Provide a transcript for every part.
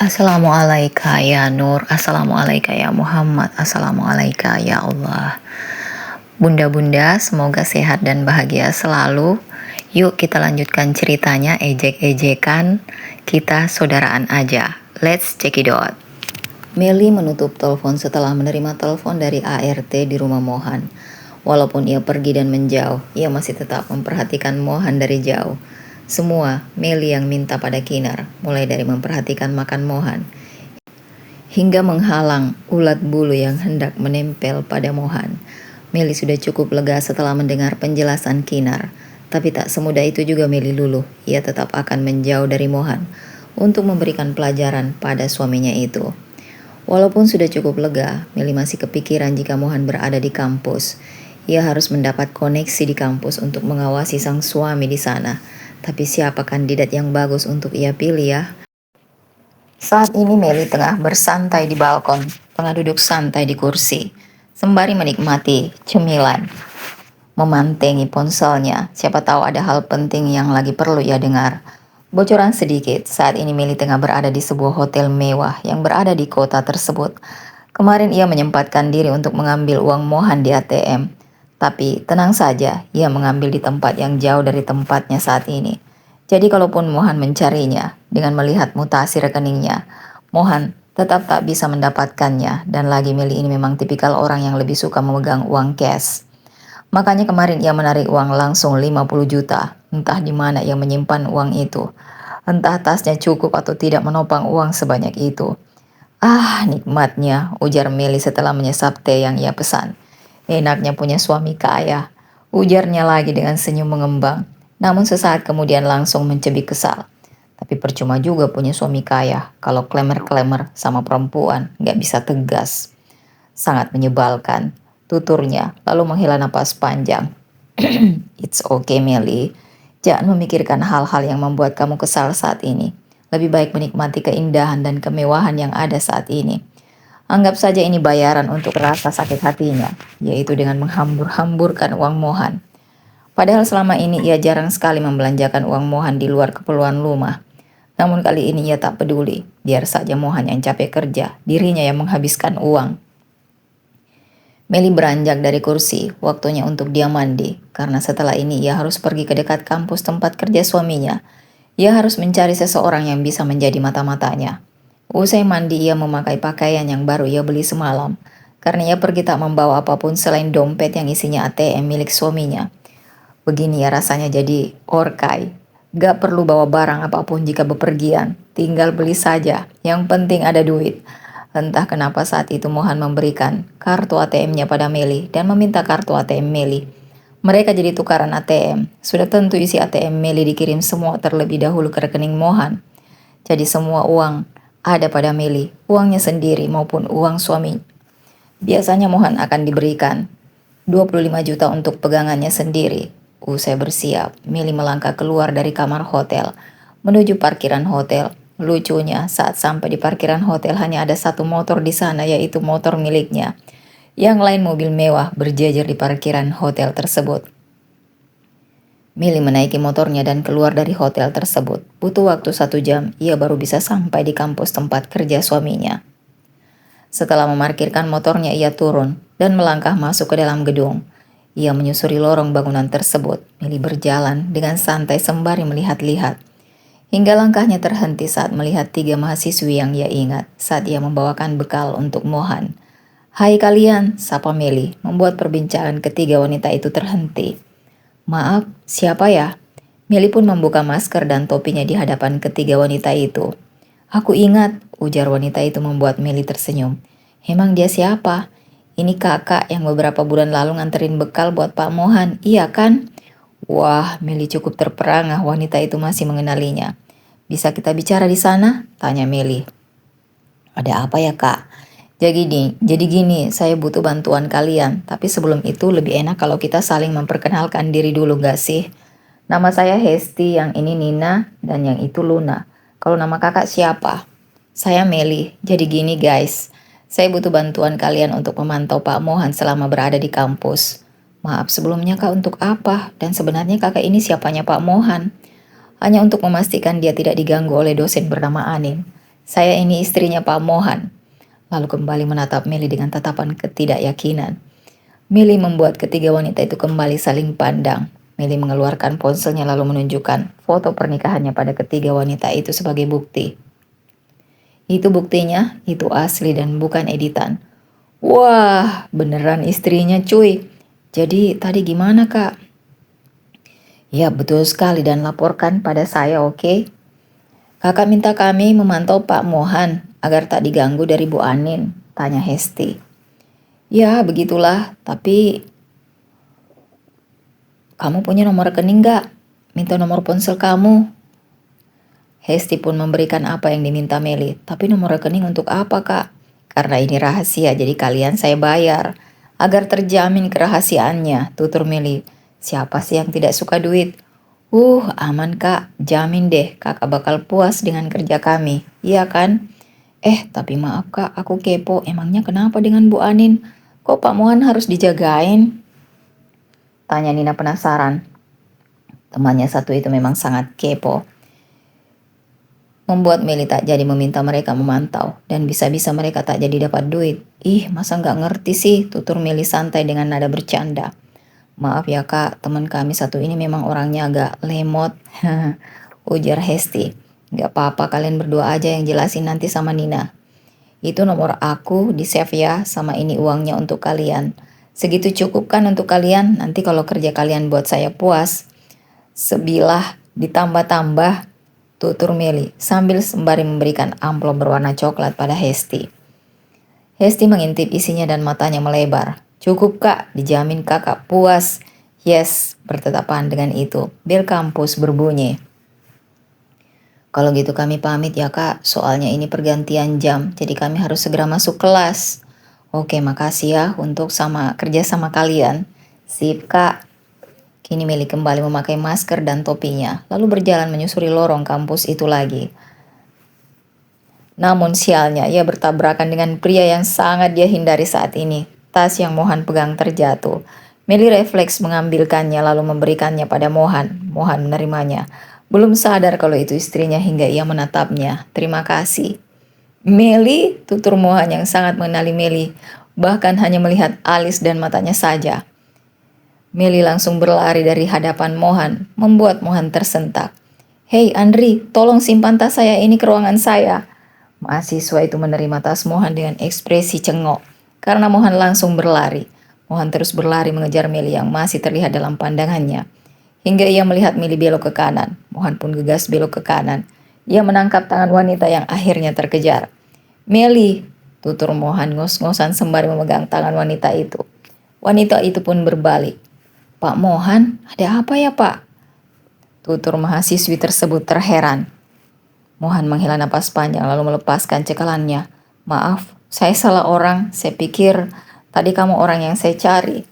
Assalamualaikum ya Nur, Assalamualaikum ya Muhammad, Assalamualaikum ya Allah. Bunda-bunda, semoga sehat dan bahagia selalu. Yuk kita lanjutkan ceritanya, ejek-ejekan, kita saudaraan aja. Let's check it out. Meli menutup telepon setelah menerima telepon dari ART di rumah Mohan. Walaupun ia pergi dan menjauh, ia masih tetap memperhatikan Mohan dari jauh. Semua Meli yang minta pada Kinar, mulai dari memperhatikan makan Mohan, hingga menghalang ulat bulu yang hendak menempel pada Mohan. Meli sudah cukup lega setelah mendengar penjelasan Kinar. Tapi tak semudah itu juga Meli luluh. Ia tetap akan menjauh dari Mohan untuk memberikan pelajaran pada suaminya itu. Walaupun sudah cukup lega, Meli masih kepikiran jika Mohan berada di kampus. Ia harus mendapat koneksi di kampus untuk mengawasi sang suami di sana. Tapi siapa kandidat yang bagus untuk ia pilih ya? Saat ini Meli tengah bersantai di balkon, tengah duduk santai di kursi, sembari menikmati cemilan. Memantengi ponselnya, siapa tahu ada hal penting yang lagi perlu ia dengar. Bocoran sedikit, saat ini Meli tengah berada di sebuah hotel mewah yang berada di kota tersebut. Kemarin ia menyempatkan diri untuk mengambil uang Mohan di ATM. Tapi tenang saja, ia mengambil di tempat yang jauh dari tempatnya saat ini. Jadi kalaupun Mohan mencarinya, dengan melihat mutasi rekeningnya, Mohan tetap tak bisa mendapatkannya. Dan lagi Meli ini memang tipikal orang yang lebih suka memegang uang cash. Makanya kemarin ia menarik uang langsung 50 juta. Entah di mana ia menyimpan uang itu. Entah tasnya cukup atau tidak menopang uang sebanyak itu. Ah, nikmatnya, ujar Meli setelah menyesap teh yang ia pesan. Enaknya punya suami kaya, ujarnya lagi dengan senyum mengembang. Namun sesaat kemudian langsung mencebik kesal. Tapi percuma juga punya suami kaya, kalau klemer-klemer sama perempuan gak bisa tegas. Sangat menyebalkan, tuturnya, lalu menghela napas panjang. It's okay Meli, jangan memikirkan hal-hal yang membuat kamu kesal saat ini. Lebih baik menikmati keindahan dan kemewahan yang ada saat ini. Anggap saja ini bayaran untuk rasa sakit hatinya, yaitu dengan menghambur-hamburkan uang Mohan. Padahal selama ini ia jarang sekali membelanjakan uang Mohan di luar keperluan rumah. Namun kali ini ia tak peduli, biar saja Mohan yang capek kerja, dirinya yang menghabiskan uang. Meli beranjak dari kursi, waktunya untuk dia mandi, karena setelah ini ia harus pergi ke dekat kampus tempat kerja suaminya. Ia harus mencari seseorang yang bisa menjadi mata-matanya. Usai mandi ia memakai pakaian yang baru ia beli semalam, karena ia pergi tak membawa apapun selain dompet yang isinya ATM milik suaminya. Begini ya rasanya jadi orkai. Gak perlu bawa barang apapun jika bepergian, tinggal beli saja, yang penting ada duit. Entah kenapa saat itu Mohan memberikan kartu ATM-nya pada Meli dan meminta kartu ATM Meli. Mereka jadi tukaran ATM, sudah tentu isi ATM Meli dikirim semua terlebih dahulu ke rekening Mohan. Jadi semua uang ada pada Meli, uangnya sendiri maupun uang suami. Biasanya Mohan akan diberikan 25 juta untuk pegangannya sendiri. Usai bersiap, Meli melangkah keluar dari kamar hotel, menuju parkiran hotel. Lucunya, saat sampai di parkiran hotel hanya ada satu motor di sana, yaitu motor miliknya. Yang lain mobil mewah berjejer di parkiran hotel tersebut. Meli menaiki motornya dan keluar dari hotel tersebut. Butuh waktu 1 jam, ia baru bisa sampai di kampus tempat kerja suaminya. Setelah memarkirkan motornya, ia turun dan melangkah masuk ke dalam gedung. Ia menyusuri lorong bangunan tersebut. Meli berjalan dengan santai sembari melihat-lihat. Hingga langkahnya terhenti saat melihat 3 mahasiswi yang ia ingat saat ia membawakan bekal untuk Mohan. Hai kalian, sapa Meli, membuat perbincangan ketiga wanita itu terhenti. Maaf, siapa ya? Meli pun membuka masker dan topinya di hadapan ketiga wanita itu. Aku ingat, ujar wanita itu membuat Meli tersenyum. Emang dia siapa? Ini kakak yang beberapa bulan lalu nganterin bekal buat Pak Mohan, iya kan? Wah, Meli cukup terperangah wanita itu masih mengenalinya. Bisa kita bicara di sana? Tanya Meli. Ada apa ya kak? Jadi gini, saya butuh bantuan kalian. Tapi sebelum itu lebih enak kalau kita saling memperkenalkan diri dulu gak sih? Nama saya Hesti, yang ini Nina, dan yang itu Luna. Kalau nama kakak siapa? Saya Meli. Jadi gini guys, saya butuh bantuan kalian untuk memantau Pak Mohan selama berada di kampus. Maaf sebelumnya kak, untuk apa? Dan sebenarnya kakak ini siapanya Pak Mohan? Hanya untuk memastikan dia tidak diganggu oleh dosen bernama Anin. Saya ini istrinya Pak Mohan. Lalu kembali menatap Meli dengan tatapan ketidakyakinan. Meli membuat ketiga wanita itu kembali saling pandang. Meli mengeluarkan ponselnya lalu menunjukkan foto pernikahannya pada ketiga wanita itu sebagai bukti. Itu buktinya, itu asli dan bukan editan. Wah, beneran istrinya cuy. Jadi tadi gimana kak? Ya betul sekali dan laporkan pada saya oke? Kakak minta kami memantau Pak Mohan agar tak diganggu dari Bu Anin, tanya Hesti. Ya begitulah, tapi kamu punya nomor rekening gak? Minta nomor ponsel kamu. Hesti pun memberikan apa yang diminta Meli, tapi nomor rekening untuk apa kak? Karena ini rahasia jadi kalian saya bayar. Agar terjamin kerahasiaannya, tutur Meli. Siapa sih yang tidak suka duit? Aman kak, jamin deh kakak bakal puas dengan kerja kami, iya kan? Tapi maaf kak, aku kepo, emangnya kenapa dengan Bu Anin? Kok Pak Mohan harus dijagain? Tanya Nina penasaran. Temannya satu itu memang sangat kepo. Membuat Meli tak jadi meminta mereka memantau, dan bisa-bisa mereka tak jadi dapat duit. Masa nggak ngerti sih, tutur Meli santai dengan nada bercanda. Maaf ya kak, teman kami satu ini memang orangnya agak lemot, ujar Hesti. Gak apa-apa, kalian berdua aja yang jelasin nanti sama Nina. Itu nomor aku, di save ya, sama ini uangnya untuk kalian. Segitu cukup kan untuk kalian, nanti kalau kerja kalian buat saya puas. Sebilah ditambah-tambah, tutur Meli, sambil sembari memberikan amplop berwarna coklat pada Hesti. Hesti mengintip isinya dan matanya melebar. Cukup kak, dijamin kakak puas. Yes, bertetapan dengan itu. Bel kampus berbunyi. Kalau gitu kami pamit ya kak, soalnya ini pergantian jam, jadi kami harus segera masuk kelas. Oke, makasih ya untuk kerja sama kalian. Sip kak. Kini Meli kembali memakai masker dan topinya, lalu berjalan menyusuri lorong kampus itu lagi. Namun sialnya, ia bertabrakan dengan pria yang sangat dia hindari saat ini. Tas yang Mohan pegang terjatuh. Meli refleks mengambilkannya lalu memberikannya pada Mohan. Mohan menerimanya. Belum sadar kalau itu istrinya hingga ia menatapnya. Terima kasih. Meli, tutur Mohan yang sangat mengenali Meli. Bahkan hanya melihat alis dan matanya saja. Meli langsung berlari dari hadapan Mohan, membuat Mohan tersentak. Hei Andri, tolong simpan tas saya ini ke ruangan saya. Mahasiswa itu menerima tas Mohan dengan ekspresi cengok, karena Mohan langsung berlari. Mohan terus berlari mengejar Meli yang masih terlihat dalam pandangannya. Hingga ia melihat Meli belok ke kanan, Mohan pun gegas belok ke kanan. Ia menangkap tangan wanita yang akhirnya terkejar. Meli, tutur Mohan ngos-ngosan sembari memegang tangan wanita itu. Wanita itu pun berbalik. Pak Mohan, ada apa ya pak? Tutur mahasiswi tersebut terheran. Mohan menghela napas panjang lalu melepaskan cekalannya. Maaf, saya salah orang. Saya pikir tadi kamu orang yang saya cari.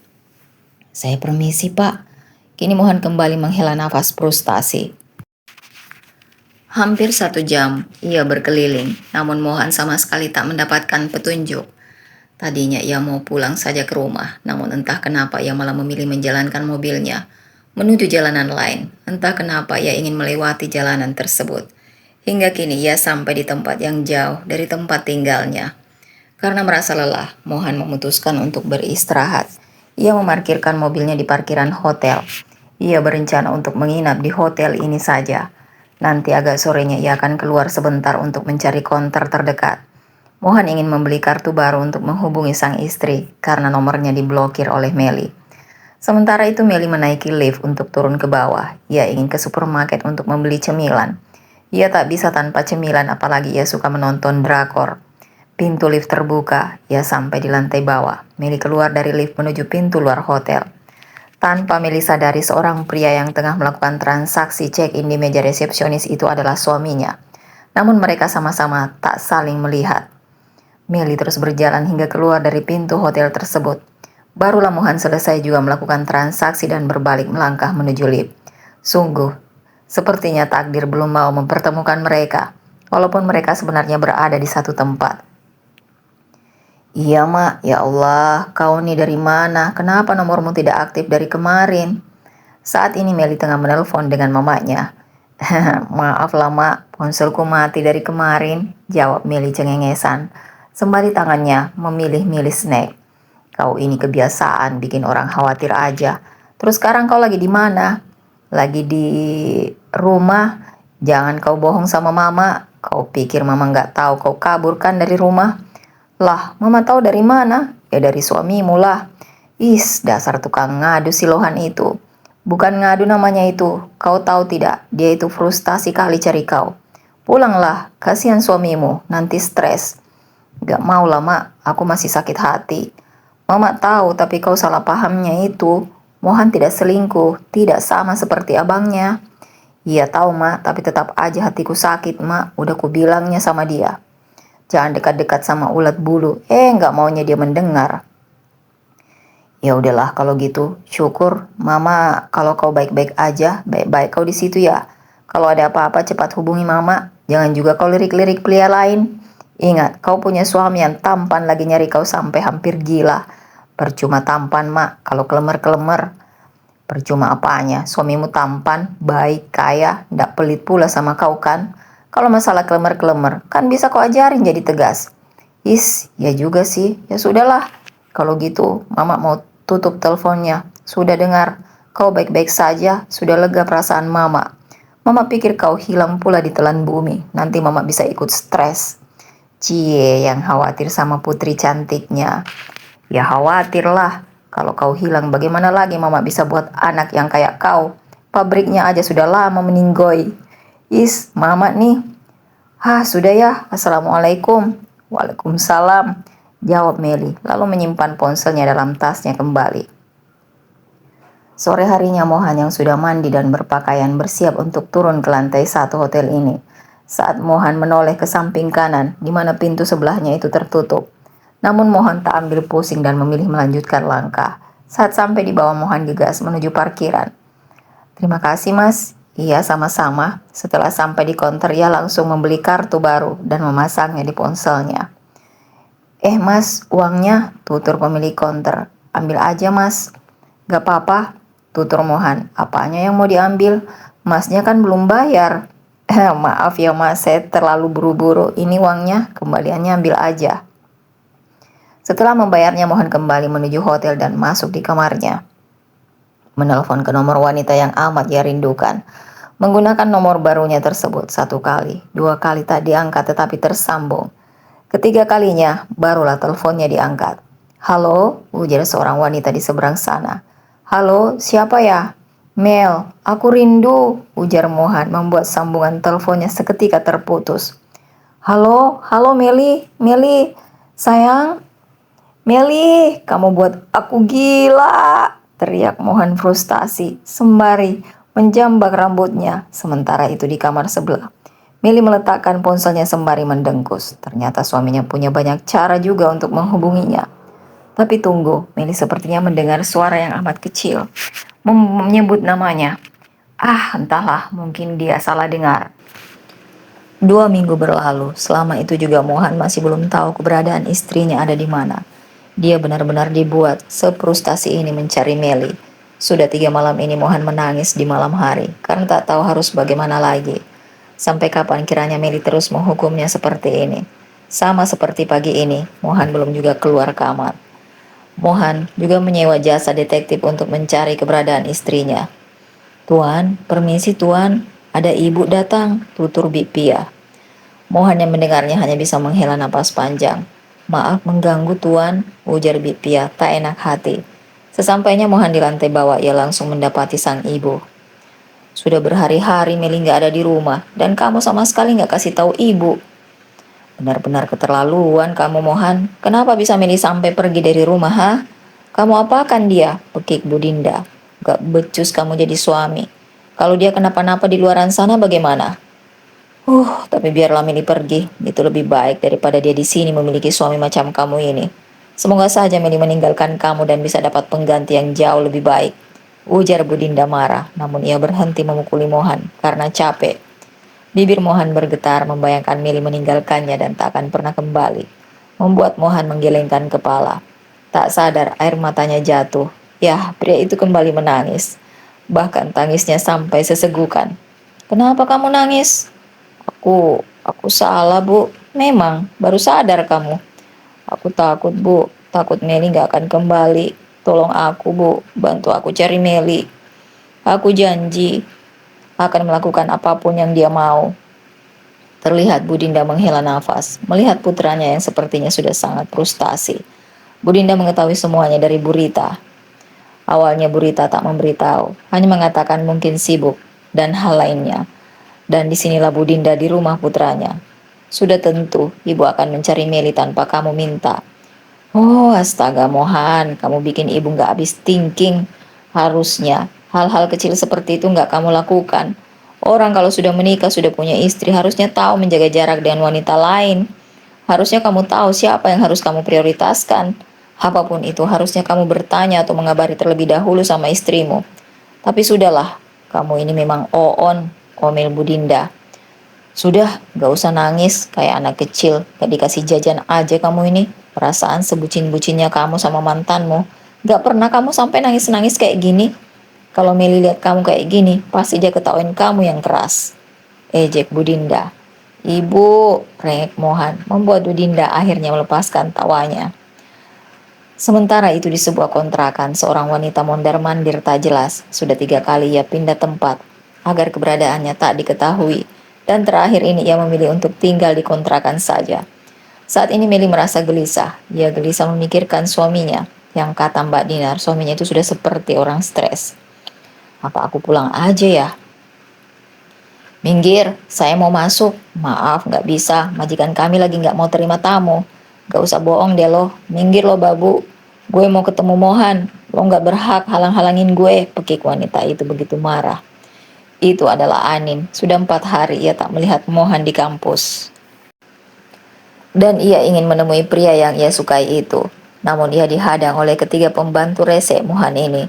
Saya permisi pak. Kini Mohan kembali menghela nafas frustasi. Hampir 1 jam ia berkeliling, namun Mohan sama sekali tak mendapatkan petunjuk. Tadinya ia mau pulang saja ke rumah, namun entah kenapa ia malah memilih menjalankan mobilnya menuju jalanan lain. Entah kenapa ia ingin melewati jalanan tersebut. Hingga kini ia sampai di tempat yang jauh dari tempat tinggalnya. Karena merasa lelah, Mohan memutuskan untuk beristirahat. Ia memarkirkan mobilnya di parkiran hotel. Ia berencana untuk menginap di hotel ini saja. Nanti agak sorenya ia akan keluar sebentar untuk mencari konter terdekat. Mohan ingin membeli kartu baru untuk menghubungi sang istri karena nomornya diblokir oleh Meli. Sementara itu Meli menaiki lift untuk turun ke bawah. Ia ingin ke supermarket untuk membeli cemilan. Ia tak bisa tanpa cemilan apalagi ia suka menonton drakor. Pintu lift terbuka, ia sampai di lantai bawah. Meli keluar dari lift menuju pintu luar hotel. Tanpa Meli sadari seorang pria yang tengah melakukan transaksi check-in di meja resepsionis itu adalah suaminya. Namun mereka sama-sama tak saling melihat. Meli terus berjalan hingga keluar dari pintu hotel tersebut. Barulah Mohan selesai juga melakukan transaksi dan berbalik melangkah menuju lift. Sungguh, sepertinya takdir belum mau mempertemukan mereka, walaupun mereka sebenarnya berada di satu tempat. Iya mak, ya Allah, kau nih dari mana? Kenapa nomormu tidak aktif dari kemarin? Saat ini Meli tengah menelpon dengan mamanya. Maaf lah mak, Ponselku mati dari kemarin, jawab Meli cengengesan, sembari tangannya memilih-milih snack. Kau ini kebiasaan bikin orang khawatir aja. Terus sekarang kau lagi di mana? Lagi di rumah. Jangan kau bohong sama mama. Kau pikir mama nggak tahu kau kabur kan dari rumah? Lah, mama tahu dari mana? Ya dari suamimu lah. Dasar tukang ngadu si Lohan itu. Bukan ngadu namanya itu. Kau tahu tidak? Dia itu frustasi kali cari kau. Pulanglah, kasihan suamimu, nanti stres. Gak mau lah, Mak. Aku masih sakit hati. Mama tahu, tapi kau salah pahamnya itu. Mohan tidak selingkuh, tidak sama seperti abangnya. Iya tahu, Mak, tapi tetap aja hatiku sakit, Mak. Udah kubilangnya sama dia. Jangan dekat-dekat sama ulat bulu. Nggak maunya dia mendengar. Ya udahlah kalau gitu. Syukur, Mama, kalau kau baik-baik aja, baik-baik kau di situ ya. Kalau ada apa-apa cepat hubungi Mama. Jangan juga kau lirik-lirik pria lain. Ingat, kau punya suami yang tampan lagi nyari kau sampai hampir gila. Percuma tampan, Mak, kalau kelemer-kelemer. Percuma apanya, suamimu tampan, baik, kaya, ndak pelit pula sama kau kan. Kalau masalah kelemer-kelemer, kan bisa kau ajarin jadi tegas. Ya juga sih, ya sudahlah. Kalau gitu, Mama mau tutup teleponnya. Sudah dengar, kau baik-baik saja, sudah lega perasaan Mama. Mama pikir kau hilang pula di telan bumi, nanti Mama bisa ikut stres. Cie yang khawatir sama putri cantiknya. Ya khawatirlah, kalau kau hilang bagaimana lagi Mama bisa buat anak yang kayak kau. Pabriknya aja sudah lama meninggoy. Mama nih. Sudah ya, Assalamualaikum. Waalaikumsalam, jawab Meli, lalu menyimpan ponselnya dalam tasnya kembali. Sore harinya Mohan yang sudah mandi dan berpakaian bersiap untuk turun ke lantai 1 hotel ini. Saat Mohan menoleh ke samping kanan, di mana pintu sebelahnya itu tertutup. Namun Mohan tak ambil pusing dan memilih melanjutkan langkah. Saat sampai di bawah, Mohan gegas menuju parkiran. Terima kasih, Mas. Iya, sama-sama. Setelah sampai di konter, ia langsung membeli kartu baru dan memasangnya di ponselnya. Mas, uangnya, tutur pemilik konter. Ambil aja, Mas. Gak apa-apa, tutur Mohan. Apanya yang mau diambil? Masnya kan belum bayar. Maaf ya, Mas, saya terlalu buru-buru. Ini uangnya, kembaliannya ambil aja. Setelah membayarnya, Mohan kembali menuju hotel dan masuk di kamarnya. Menelpon ke nomor wanita yang amat ia rindukan. Menggunakan nomor barunya tersebut 1 kali, 2 kali tak diangkat tetapi tersambung. Ketiga kalinya barulah teleponnya diangkat. Halo, ujar seorang wanita di seberang sana. Halo, siapa ya? Mel, aku rindu, ujar Mohan membuat sambungan teleponnya seketika terputus. Halo Meli, sayang. Meli, kamu buat aku gila, teriak Mohan frustasi sembari menjambak rambutnya. Sementara itu di kamar sebelah, Meli meletakkan ponselnya sembari mendengkus. Ternyata suaminya punya banyak cara juga untuk menghubunginya. Tapi tunggu, Meli sepertinya mendengar suara yang amat kecil menyebut namanya. Entahlah, mungkin dia salah dengar. 2 minggu berlalu, selama itu juga Mohan masih belum tahu keberadaan istrinya ada di mana. Dia benar-benar dibuat sefrustasi ini mencari Meli. Sudah 3 malam ini Mohan menangis di malam hari, karena tak tahu harus bagaimana lagi. Sampai kapan kiranya Meli terus menghukumnya seperti ini. Sama seperti pagi ini, Mohan belum juga keluar kamar. Mohan juga menyewa jasa detektif untuk mencari keberadaan istrinya. Tuan, permisi tuan, ada ibu datang, tutur Bipia. Mohan yang mendengarnya hanya bisa menghela napas panjang. Maaf mengganggu tuan, ujar Bipia tak enak hati. Sesampainya Mohan di lantai bawah, ia langsung mendapati sang ibu. Sudah berhari-hari Meli gak ada di rumah, dan kamu sama sekali gak kasih tahu ibu. Benar-benar keterlaluan kamu Mohan. Kenapa bisa Meli sampai pergi dari rumah, ha? Kamu apakan dia? Pekik Budinda. Gak becus kamu jadi suami. Kalau dia kenapa-napa di luaran sana bagaimana? Tapi biarlah Meli pergi. Itu lebih baik daripada dia di sini memiliki suami macam kamu ini. Semoga saja Meli meninggalkan kamu dan bisa dapat pengganti yang jauh lebih baik, ujar Budinda marah. Namun ia berhenti memukuli Mohan karena capek. Bibir Mohan bergetar membayangkan Meli meninggalkannya dan tak akan pernah kembali. Membuat Mohan menggelengkan kepala. Tak sadar air matanya jatuh. Yah, pria itu kembali menangis. Bahkan tangisnya sampai sesegukan. Kenapa kamu nangis? Aku salah, Bu. Memang, baru sadar kamu. Aku takut, Bu. Takut Meli nggak akan kembali. Tolong aku, Bu. Bantu aku cari Meli. Aku janji akan melakukan apapun yang dia mau. Terlihat Bu Dinda menghela nafas, melihat putranya yang sepertinya sudah sangat frustasi. Bu Dinda mengetahui semuanya dari Bu Rita. Awalnya Bu Rita tak memberitahu, hanya mengatakan mungkin sibuk dan hal lainnya. Dan disinilah Bu Dinda di rumah putranya. Sudah tentu ibu akan mencari Meli tanpa kamu minta. Oh astaga Mohan, kamu bikin ibu gak habis thinking. Harusnya hal-hal kecil seperti itu gak kamu lakukan. Orang kalau sudah menikah, sudah punya istri, harusnya tahu menjaga jarak dengan wanita lain. Harusnya kamu tahu siapa yang harus kamu prioritaskan. Apapun itu harusnya kamu bertanya atau mengabari terlebih dahulu sama istrimu. Tapi sudahlah, kamu ini memang oon, omel Budinda. Sudah, gak usah nangis kayak anak kecil. Gak dikasih jajan aja kamu ini. Perasaan sebucin-bucinnya kamu sama mantanmu. Gak pernah kamu sampai nangis-nangis kayak gini. Kalau Meli lihat kamu kayak gini, pasti dia ketawain kamu yang keras. Ejek Budinda. Ibu, rengek Mohan, membuat Budinda akhirnya melepaskan tawanya. Sementara itu di sebuah kontrakan, seorang wanita mondar-mandir tak jelas. Sudah 3 kali ia pindah tempat, agar keberadaannya tak diketahui. Dan terakhir ini ia memilih untuk tinggal di kontrakan saja. Saat ini Meli merasa gelisah. Ia gelisah memikirkan suaminya. Yang kata Mbak Dinar, suaminya itu sudah seperti orang stres. Apa aku pulang aja ya? Minggir, saya mau masuk. Maaf, nggak bisa. Majikan kami lagi nggak mau terima tamu. Gak usah bohong deh lo. Minggir lo babu. Gue mau ketemu Mohan. Lo nggak berhak halang-halangin gue. Pekik wanita itu begitu marah. Itu adalah Anin. Sudah 4 hari ia tak melihat Mohan di kampus. Dan ia ingin menemui pria yang ia sukai itu. Namun ia dihadang oleh ketiga pembantu rese Mohan ini.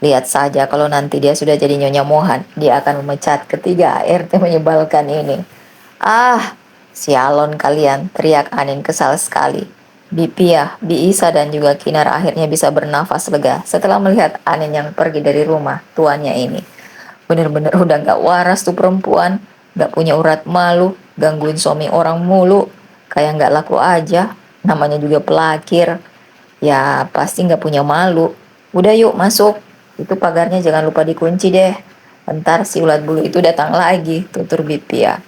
Lihat saja kalau nanti dia sudah jadi Nyonya Mohan, dia akan memecat ketiga ART menyebalkan ini. Ah, sialon kalian, teriak Anin kesal sekali. Bi Pia, Bi Isa dan juga Kinar akhirnya bisa bernafas lega setelah melihat Anin yang pergi dari rumah tuannya ini. Bener-bener udah gak waras tuh perempuan, gak punya urat malu, gangguin suami orang mulu, kayak gak laku aja, namanya juga pelakir. Ya pasti gak punya malu. Udah yuk masuk. Itu pagarnya jangan lupa dikunci deh. Ntar si ulat bulu itu datang lagi, tutur Bipia.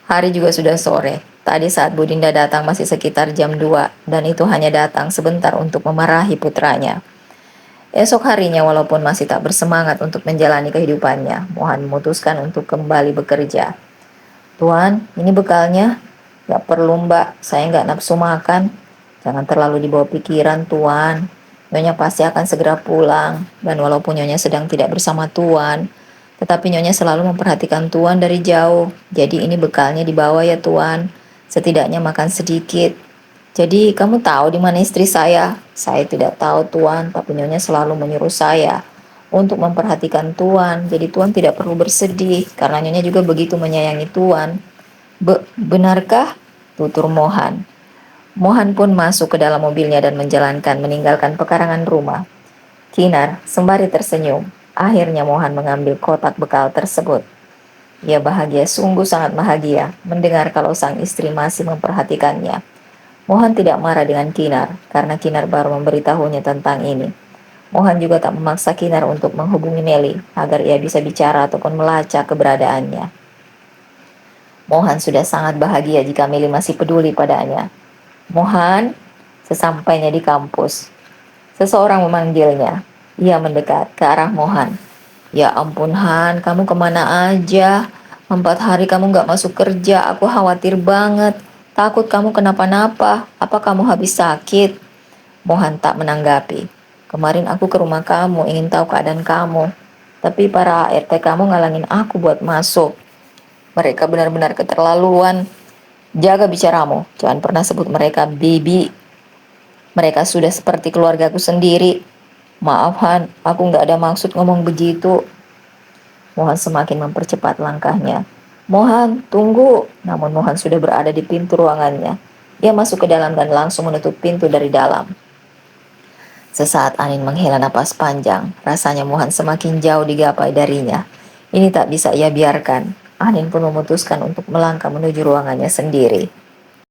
Hari juga sudah sore. Tadi saat Budinda datang masih sekitar jam 2 dan itu hanya datang sebentar untuk memarahi putranya. Esok harinya walaupun masih tak bersemangat untuk menjalani kehidupannya, Mohan memutuskan untuk kembali bekerja. Tuan, ini bekalnya. Gak perlu mbak, saya gak nafsu makan. Jangan terlalu dibawa pikiran Tuan. Nyonya pasti akan segera pulang, dan walaupun Nyonya sedang tidak bersama Tuan, tetapi Nyonya selalu memperhatikan Tuan dari jauh. Jadi ini bekalnya dibawa ya Tuan. Setidaknya makan sedikit. Jadi kamu tahu di mana istri saya? Saya tidak tahu Tuan, tapi Nyonya selalu menyuruh saya untuk memperhatikan Tuan. Jadi Tuan tidak perlu bersedih, karena Nyonya juga begitu menyayangi Tuan. Benarkah? Tutur Mohan. Mohan pun masuk ke dalam mobilnya dan meninggalkan pekarangan rumah. Kinar sembari tersenyum. Akhirnya Mohan mengambil kotak bekal tersebut. Ia bahagia, sungguh sangat bahagia, mendengar kalau sang istri masih memperhatikannya. Mohan tidak marah dengan Kinar, karena Kinar baru memberitahunya tentang ini. Mohan juga tak memaksa Kinar untuk menghubungi Meli, agar ia bisa bicara ataupun melacak keberadaannya. Mohan sudah sangat bahagia jika Meli masih peduli padanya. Mohan, sesampainya di kampus, seseorang memanggilnya. Ia mendekat ke arah Mohan. Ya ampun Han, kamu kemana aja? 4 hari kamu gak masuk kerja, aku khawatir banget. Takut kamu kenapa-napa, apa kamu habis sakit? Mohan tak menanggapi. Kemarin aku ke rumah kamu, ingin tahu keadaan kamu. Tapi para ART kamu ngalangin aku buat masuk. Mereka benar-benar keterlaluan. Jaga bicaramu, jangan pernah sebut mereka baby. Mereka sudah seperti keluargaku sendiri. Maaf Han, aku gak ada maksud ngomong begitu. Mohan semakin mempercepat langkahnya. Mohan, tunggu. Namun Mohan sudah berada di pintu ruangannya. Ia masuk ke dalam dan langsung menutup pintu dari dalam. Sesaat Anin menghela napas panjang, rasanya Mohan semakin jauh digapai darinya. Ini tak bisa ia biarkan. Anin pun memutuskan untuk melangkah menuju ruangannya sendiri.